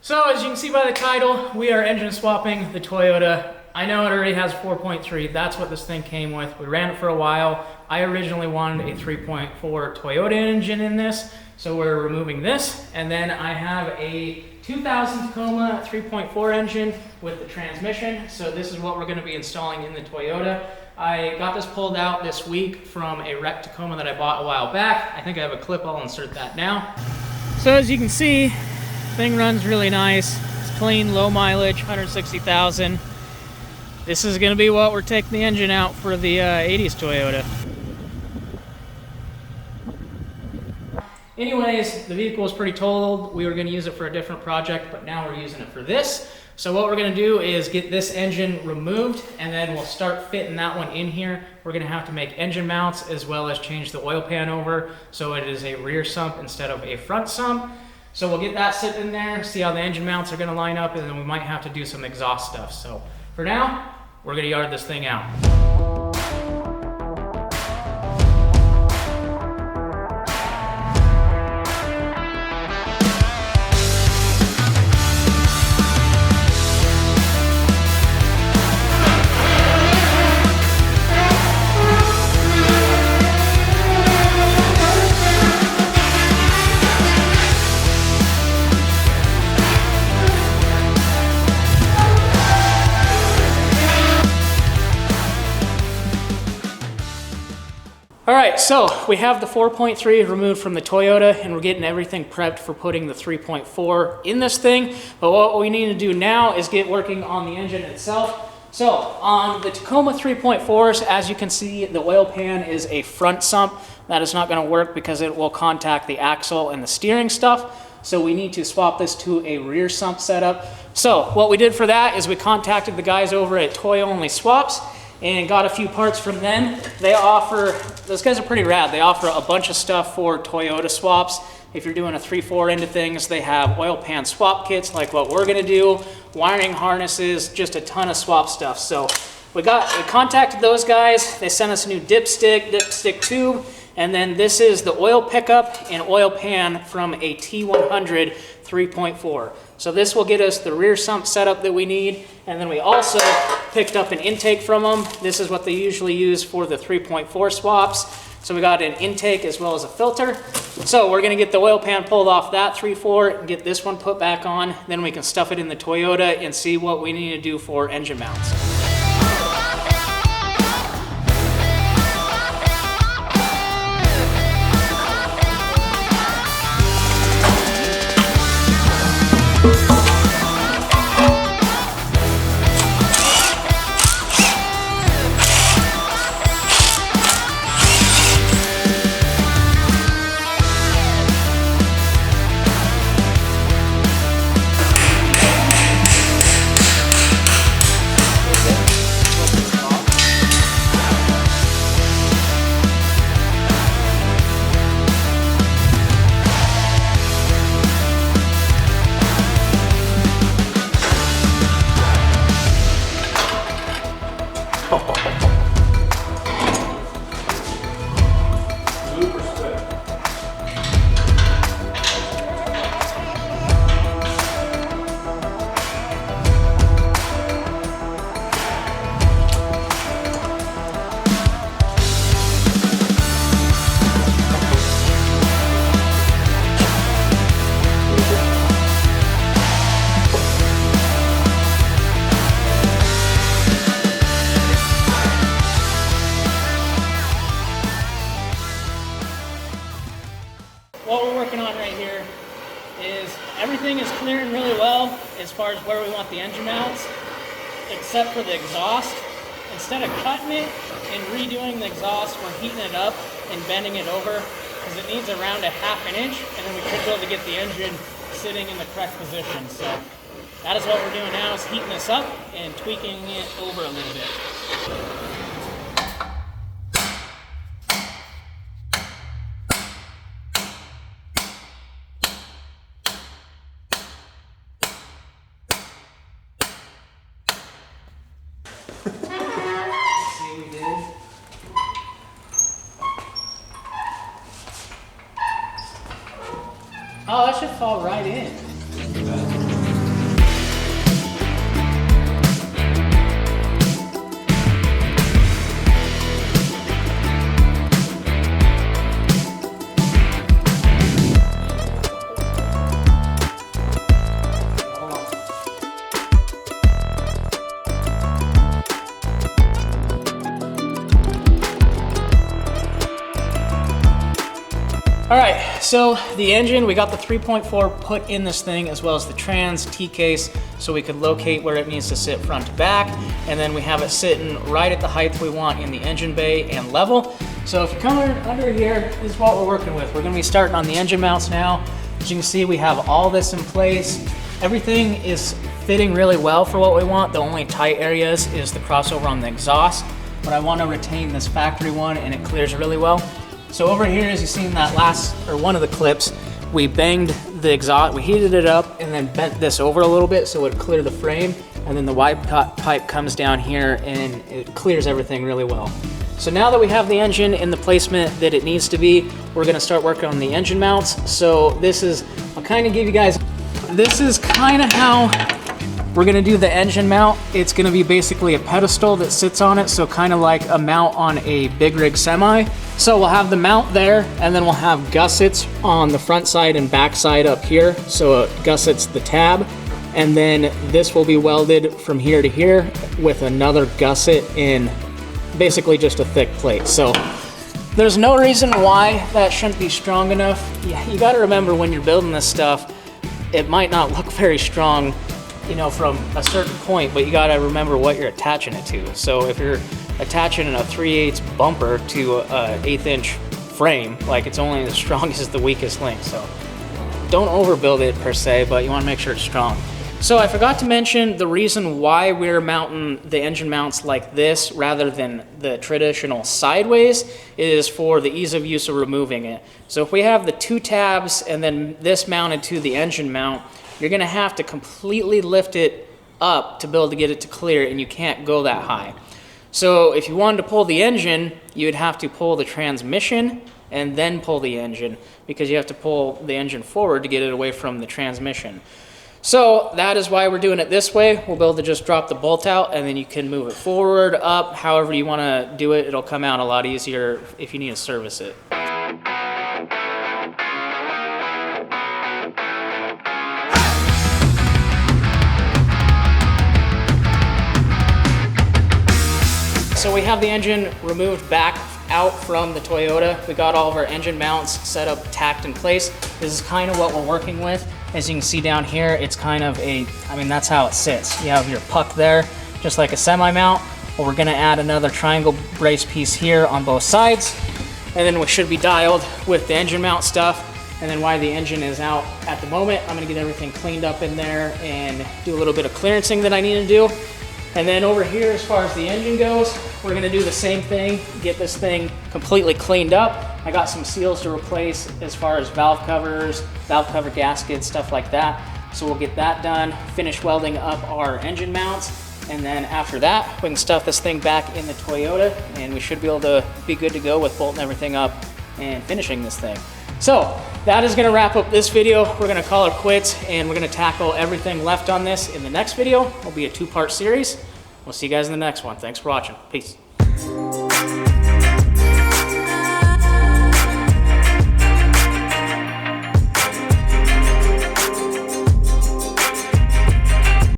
So as you can see by the title, we are engine swapping the Toyota. I know it already has 4.3, that's what this thing came with. We ran it for a while. I originally wanted a 3.4 Toyota engine in this, so we're removing this. And then I have a 2000 Tacoma 3.4 engine with the transmission. So this is what we're gonna be installing in the Toyota. I got this pulled out this week from a wrecked Tacoma that I bought a while back. I think I have a clip, I'll insert that now. So as you can see, thing runs really nice. It's clean, low mileage, 160,000. This is going to be what we're taking the engine out for the 80s Toyota. Anyways, the vehicle is pretty totaled. We were going to use it for a different project, but now we're using it for this. So what we're going to do is get this engine removed, and then we'll start fitting that one in here. We're going to have to make engine mounts as well as change the oil pan over so it is a rear sump instead of a front sump. So we'll get that sitting in there, see how the engine mounts are going to line up, and then we might have to do some exhaust stuff. So for now, we're going to yard this thing out. All right, so we have the 4.3 removed from the Toyota, and we're getting everything prepped for putting the 3.4 in this thing. But what we need to do now is get working on the engine itself. So on the Tacoma 3.4s, as you can see, the oil pan is a front sump. That is not going to work because it will contact the axle and the steering stuff. So we need to swap this to a rear sump setup. So what we did for that is we contacted the guys over at Toy Only Swaps and got a few parts from them. They offer, those guys are pretty rad. They offer a bunch of stuff for Toyota swaps. If you're doing a 3.4 into things, they have oil pan swap kits like what we're gonna do, wiring harnesses, just a ton of swap stuff. So we contacted those guys. They sent us a new dipstick tube, and then this is the oil pickup and oil pan from a T100 3.4. So this will get us the rear sump setup that we need. And then we also picked up an intake from them. This is what they usually use for the 3.4 swaps. So we got an intake as well as a filter. So we're gonna get the oil pan pulled off that 3.4 and get this one put back on. Then we can stuff it in the Toyota and see what we need to do for engine mounts. What we're working on right here is everything is clearing really well as far as where we want the engine mounts, except for the exhaust. Instead of cutting it and redoing the exhaust, we're heating it up and bending it over because it needs around a ½ inch, and then we should be able to get the engine sitting in the correct position. So that is what we're doing now, is heating this up and tweaking it over a little bit. See what we did? Oh, that should fall right in. All right, so the engine, we got the 3.4 put in this thing as well as the trans T-case so we could locate where it needs to sit front to back. And then we have it sitting right at the height we want in the engine bay and level. So if you come under here, this is what we're working with. We're gonna be starting on the engine mounts now. As you can see, we have all this in place. Everything is fitting really well for what we want. The only tight areas is the crossover on the exhaust, but I wanna retain this factory one and it clears really well. So over here, as you see in that last, or one of the clips, we banged the exhaust, we heated it up and then bent this over a little bit so it would clear the frame. And then the wide pipe comes down here and it clears everything really well. So now that we have the engine in the placement that it needs to be, we're gonna start working on the engine mounts. So this is, I'll kind of give you guys, this is kind of how we're gonna do the engine mount. It's gonna be basically a pedestal that sits on it, so kind of like a mount on a big rig semi. So we'll have the mount there, and then we'll have gussets on the front side and back side up here, so it gussets the tab. And then this will be welded from here to here with another gusset in basically just a thick plate. So there's no reason why that shouldn't be strong enough. You gotta remember when you're building this stuff, it might not look very strong, you know, from a certain point, but you gotta remember what you're attaching it to. So if you're attaching a 3/8 bumper to a 1/8 inch frame, like it's only as strong as the weakest link. So don't overbuild it per se, but you wanna make sure it's strong. So I forgot to mention the reason why we're mounting the engine mounts like this rather than the traditional sideways is for the ease of use of removing it. So if we have the 2 tabs and then this mounted to the engine mount, you're gonna have to completely lift it up to be able to get it to clear, and you can't go that high. So if you wanted to pull the engine, you would have to pull the transmission and then pull the engine, because you have to pull the engine forward to get it away from the transmission. So that is why we're doing it this way. We'll be able to just drop the bolt out and then you can move it forward, up, however you wanna do it. It'll come out a lot easier if you need to service it. So we have the engine removed back out from the Toyota. We got all of our engine mounts set up, tacked in place. This is kind of what we're working with. As you can see down here, it's kind of a, I mean, that's how it sits. You have your puck there, just like a semi mount. Well, we're gonna add another triangle brace piece here on both sides. And then we should be dialed with the engine mount stuff. And then while the engine is out at the moment, I'm gonna get everything cleaned up in there and do a little bit of clearancing that I need to do. And then over here, as far as the engine goes, we're gonna do the same thing, get this thing completely cleaned up. I got some seals to replace as far as valve covers, valve cover gaskets, stuff like that. So we'll get that done, finish welding up our engine mounts, and then after that, we can stuff this thing back in the Toyota, and we should be able to be good to go with bolting everything up and finishing this thing. So that is gonna wrap up this video. We're gonna call it quits, and we're gonna tackle everything left on this in the next video. It'll be a 2-part series. We'll see you guys in the next one. Thanks for watching. Peace.